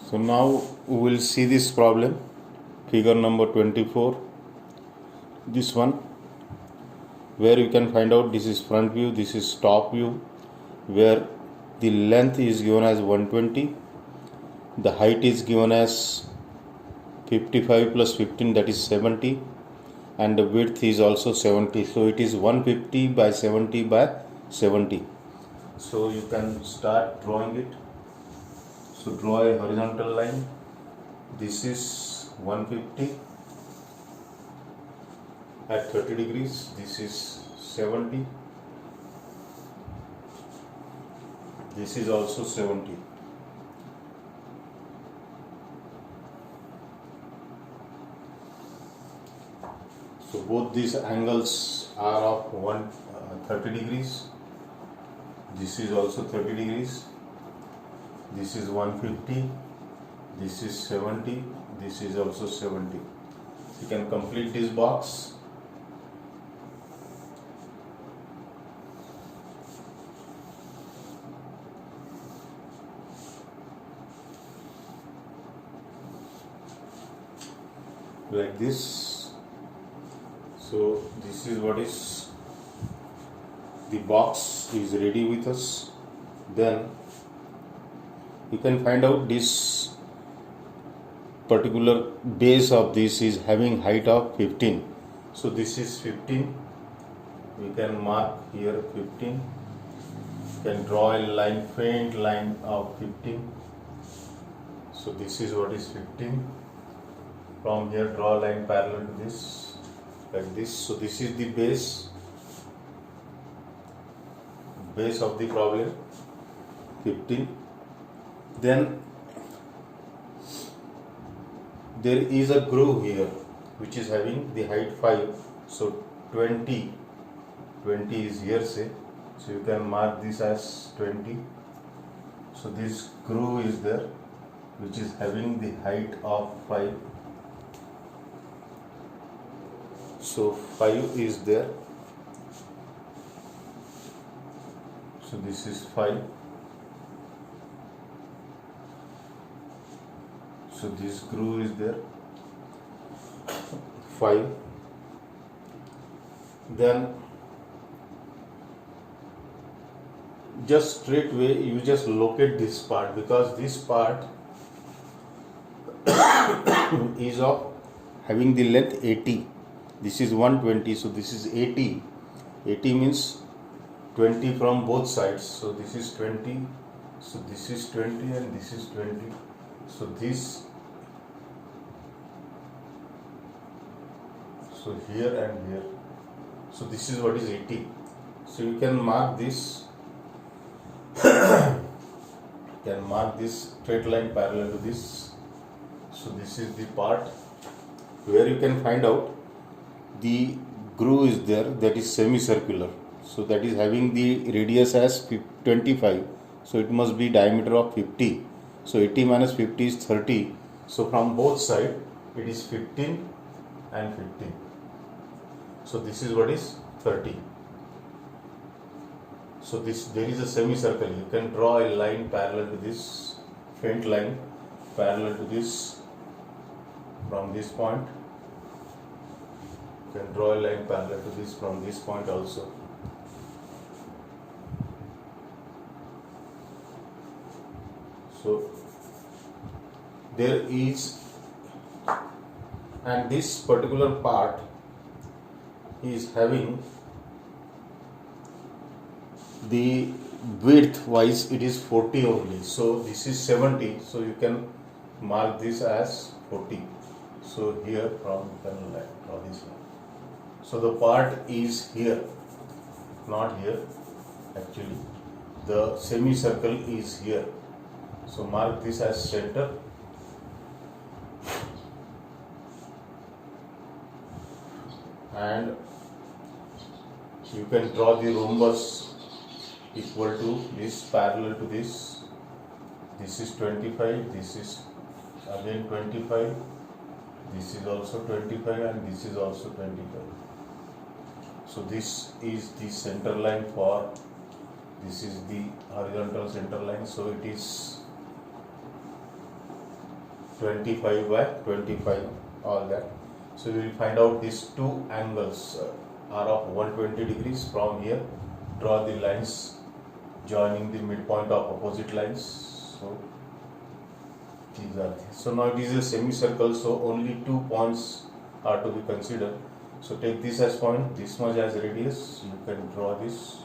So now we will see this problem, figure number 24, this one, where you can find out this is front view, this is top view, where the length is given as 120, the height is given as 55 plus 15, that is 70, and the width is also 70. So it is 150 by 70 by 70. So you can start drawing it. So draw a horizontal line. This is 150 at 30 degrees. This is 70. This is also 70. So both these angles are of 30 degrees. This is also 30 degrees. This is 150. This is 70. This is also 70. You can complete this box. Like this. So this is what is, the box is ready with us. Then you can find out this particular base of this is having height of 15. So this is 15. We can mark here 15. You can draw a line, faint line of 15. So this is what is 15. From here draw a line parallel to this, like this. So this is the base of the problem, 15. Then there is a groove here which is having the height 5. So 20 is here, say. So you can mark this as 20. So this groove is there which is having the height of 5. So 5 is there. So this is 5. So this groove is there, 5. Then just straight away you just locate this part, because this part is of having the length 80. This is 120, so this is 80. 80 means 20 from both sides. So this is 20. So this is 20 and this is 20. So this, so here and here. So this is what is 80. So you can mark this. You can mark this straight line parallel to this. So this is the part where you can find out the groove is there, that is semicircular. So that is having the radius as 25. So it must be diameter of 50. So 80 minus 50 is 30. So from both sides it is 15 and 15. So this is what is 30. So this, there is a semicircle. You can draw a line parallel to this, faint line parallel to this from this point. You can draw a line parallel to this from this point also. So there is, and this particular part is having the width wise it is 40 only. So this is 70. So you can mark this as 40. So here from you can draw this line. So the part is here, not here actually. The semicircle is here. So mark this as center. And you can draw the rhombus equal to this, parallel to this. This is 25, this is again 25, this is also 25 and this is also 25. So this is the center line for, this is the horizontal center line. So it is 25 by 25, all that. So we will find out these two angles are of 120 degrees. From here, draw the lines joining the midpoint of opposite lines. So these are these. So now it is a semicircle, so only 2 points are to be considered. So take this as point, this much as radius, you can draw this.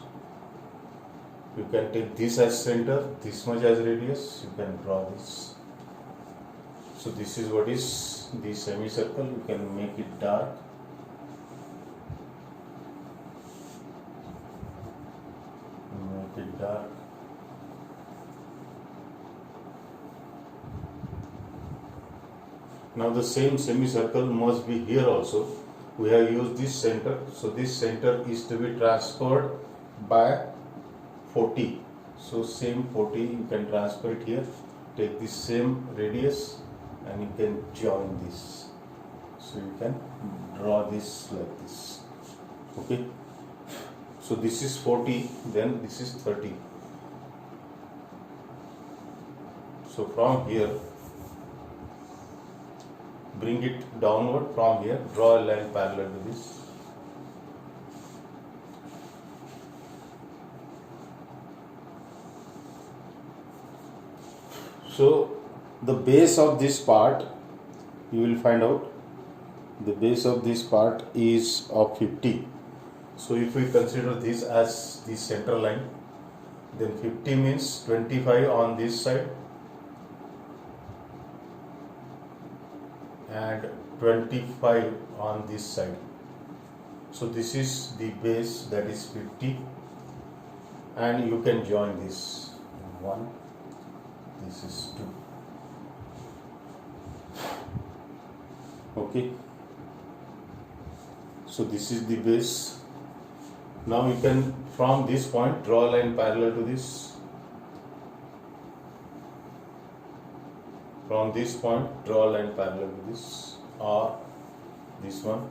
You can take this as center, this much as radius, you can draw this. So this is what is the semicircle. You can make it dark. Make it dark. Now the same semicircle must be here also. We have used this center. So this center is to be transferred by 40. So same 40 you can transfer it here. Take this same radius and you can join this. So you can draw this like this. Okay. So this is 40, then this is 30. So from here, bring it downward. From here, draw a line parallel to this. So the base of this part, you will find out the base of this part is of 50. So if we consider this as the center line, then 50 means 25 on this side and 25 on this side. So this is the base, that is 50, and you can join this 1, this is 2. Okay, so this is the base. Now you can from this point draw a line parallel to this. From this point draw a line parallel to this, or this one.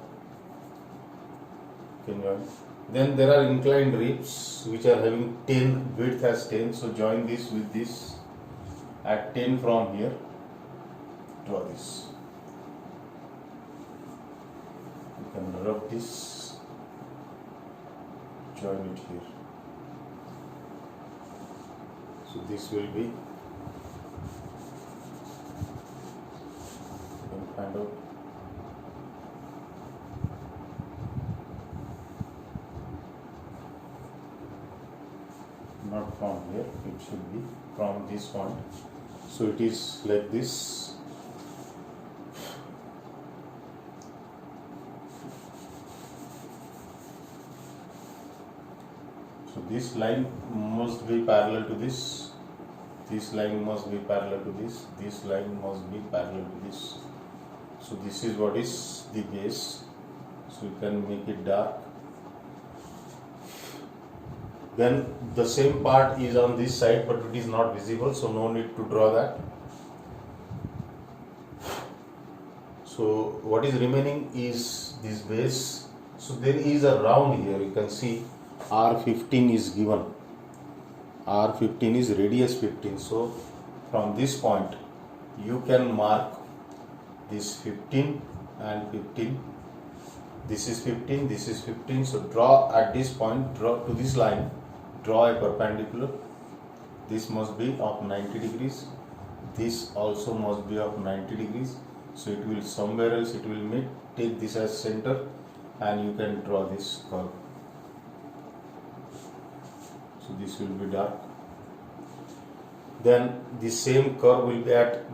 Can join. Then there are inclined ribs which are having 10, width as 10. So join this with this at 10. From here, draw this. You can rub this, join it here. So this will be, you can find out. Not from here, it should be from this point. So it is like this. So this line must be parallel to this. This line must be parallel to this. This line must be parallel to this. So this is what is the base. So you can make it dark. Then the same part is on this side, but it is not visible, so no need to draw that. So what is remaining is this base. So there is a round here. You can see R15 is given. R15 is radius 15. So from this point you can mark this 15 and 15. This is 15, this is 15. So draw at this point, draw to this line, draw a perpendicular. This must be of 90 degrees. This also must be of 90 degrees. So it will somewhere else it will meet. Take this as center and you can draw this curve. So this will be dark. Then the same curve will be at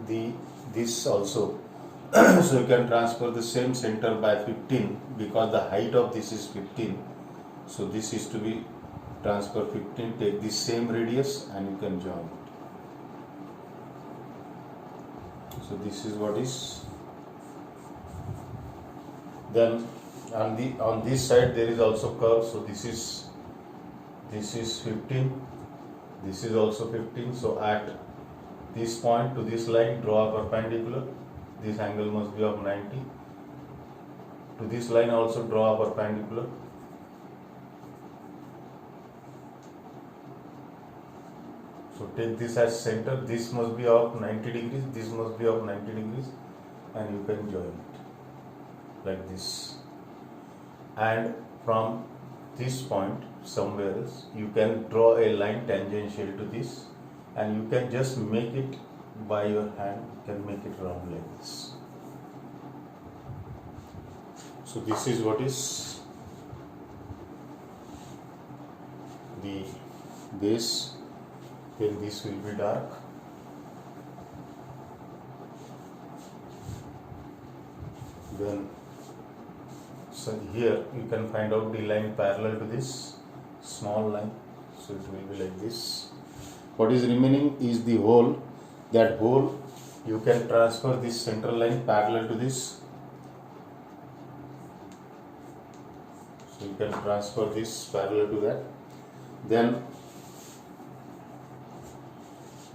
this also. So you can transfer the same center by 15 because the height of this is 15. So this is to be transfer 15. Take the same radius and you can join it. So this is what is. Then on this side there is also curve. So this is 15. This is also 15. So at this point to this line, draw a perpendicular. This angle must be of 90. To this line also draw a perpendicular. So take this as center, this must be of 90 degrees, this must be of 90 degrees, and you can join it like this. And from this point somewhere else, you can draw a line tangential to this, and you can just make it by your hand, you can make it round like this. So this is what is the base, when this will be dark. Then so here you can find out the line parallel to this small line, so it will be like this. What is remaining is the hole. That hole you can transfer this center line parallel to this. So you can transfer this parallel to that. Then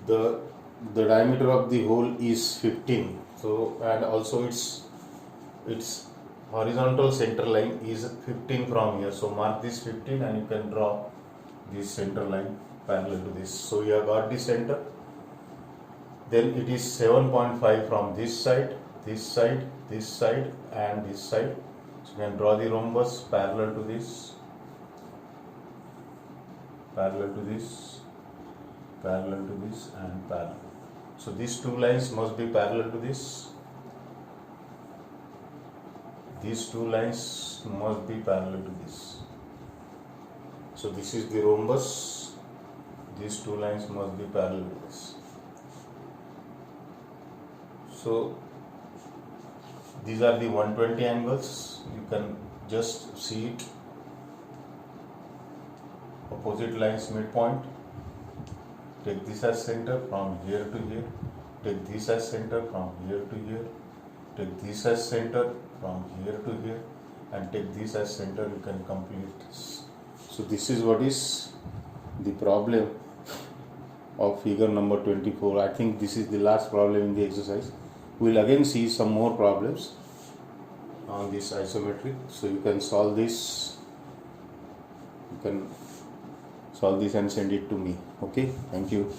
the diameter of the hole is 15. So, and also its horizontal center line is 15 from here. So mark this 15 and you can draw this center line parallel to this. So you have got the center. Then it is 7.5 from this side, this side, this side, and this side. So you can draw the rhombus parallel to this, parallel to this, parallel to this, and parallel. So these two lines must be parallel to this. These two lines must be parallel to this. So this is the rhombus. These two lines must be parallel to this. So these are the 120 angles. You can just see it. Opposite lines midpoint. Take this as center from here to here. Take this as center from here to here. Take this as center from here to here, and take this as center. You can complete this. So this is what is the problem of figure number 24. I think this is the last problem in the exercise. We will again see some more problems on this isometric. So you can solve this. You can solve this and send it to me. Okay, thank you.